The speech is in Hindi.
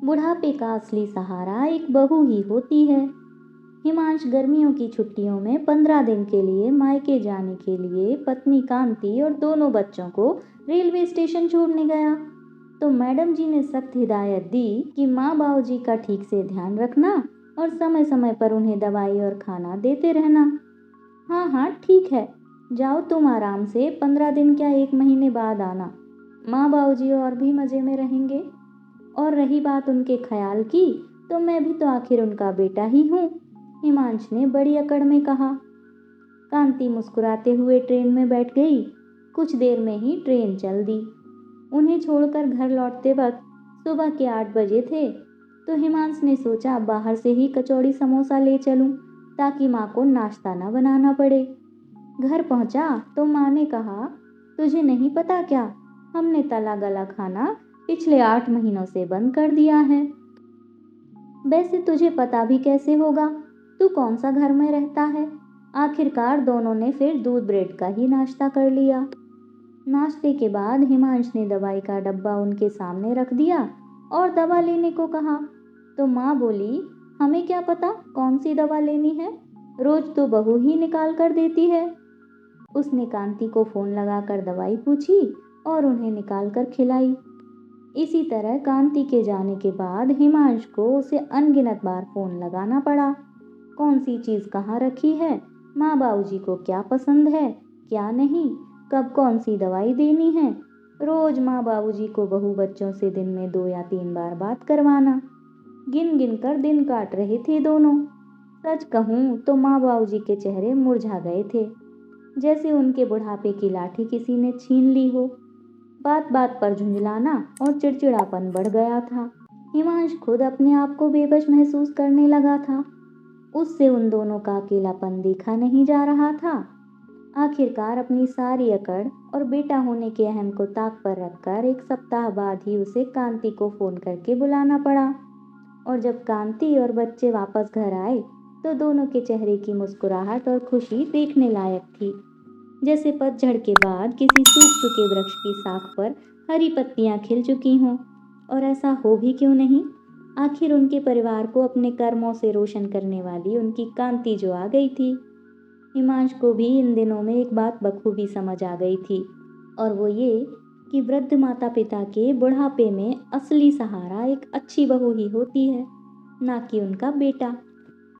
बुढ़ापे का असली सहारा एक बहू ही होती है। हिमांश गर्मियों की छुट्टियों में 15 दिन के लिए मायके जाने के लिए पत्नी कांति और दोनों बच्चों को रेलवे स्टेशन छोड़ने गया। तो मैडम जी ने सख्त हिदायत दी कि माँ बाबूजी का ठीक से ध्यान रखना और समय समय पर उन्हें दवाई और खाना देते रहना। हाँ हाँ ठीक है, जाओ तुम आराम से, 15 दिन क्या 1 महीने बाद आना, माँ बाबूजी और भी मज़े में रहेंगे। और रही बात उनके ख्याल की, तो मैं भी तो आखिर उनका बेटा ही हूँ, हिमांश ने बड़ी अकड़ में कहा। कांति मुस्कुराते हुए ट्रेन में बैठ गई। कुछ देर में ही ट्रेन चल दी। उन्हें छोड़कर घर लौटते वक्त सुबह के 8 बजे थे। तो हिमांश ने सोचा बाहर से ही कचौड़ी समोसा ले चलूं, ताकि माँ को नाश्ता न बनाना पड़े। घर पहुंचा तो माँ ने कहा, तुझे नहीं पता क्या, हमने तला गला खाना पिछले 8 महीनों से बंद कर दिया है। वैसे तुझे पता भी कैसे होगा, तू कौन सा घर में रहता है। आखिरकार दोनों ने फिर दूध ब्रेड का ही नाश्ता कर लिया। नाश्ते के बाद हिमांश ने दवाई का डब्बा उनके सामने रख दिया और दवा लेने को कहा। तो माँ बोली, हमें क्या पता कौन सी दवा लेनी है, रोज तो बहू ही निकाल कर देती है। उसने कांति को फोन लगाकर दवाई पूछी और उन्हें निकाल कर खिलाई। इसी तरह कांति के जाने के बाद हिमांश को उसे अनगिनत बार फोन लगाना पड़ा। कौन सी चीज़ कहाँ रखी है, माँ बाबूजी को क्या पसंद है क्या नहीं, कब कौन सी दवाई देनी है। रोज माँ बाबूजी को बहू बच्चों से दिन में 2 या 3 बार बात करवाना। गिन गिन कर दिन काट रहे थे दोनों। सच कहूँ तो माँ बाबूजी के चेहरे मुरझा गए थे, जैसे उनके बुढ़ापे की लाठी किसी ने छीन ली हो। बात बात पर झुंझलाना और चिड़चिड़ापन बढ़ गया था। हिमांश खुद अपने आप को बेबस महसूस करने लगा था। उससे उन दोनों का अकेलापन देखा नहीं जा रहा था। आखिरकार अपनी सारी अकड़ और बेटा होने के अहम को ताक पर रखकर 1 सप्ताह बाद ही उसे कांति को फोन करके बुलाना पड़ा। और जब कांति और बच्चे वापस घर आए तो दोनों के चेहरे की मुस्कुराहट और खुशी देखने लायक थी, जैसे पतझड़ के बाद किसी सूख चुके वृक्ष की शाख पर हरी पत्तियां खिल चुकी हों। और ऐसा हो भी क्यों नहीं, आखिर उनके परिवार को अपने कर्मों से रोशन करने वाली उनकी कांति जो आ गई थी। हिमांश को भी इन दिनों में एक बात बखूबी समझ आ गई थी, और वो ये कि वृद्ध माता पिता के बुढ़ापे में असली सहारा एक अच्छी बहू ही होती है, ना कि उनका बेटा।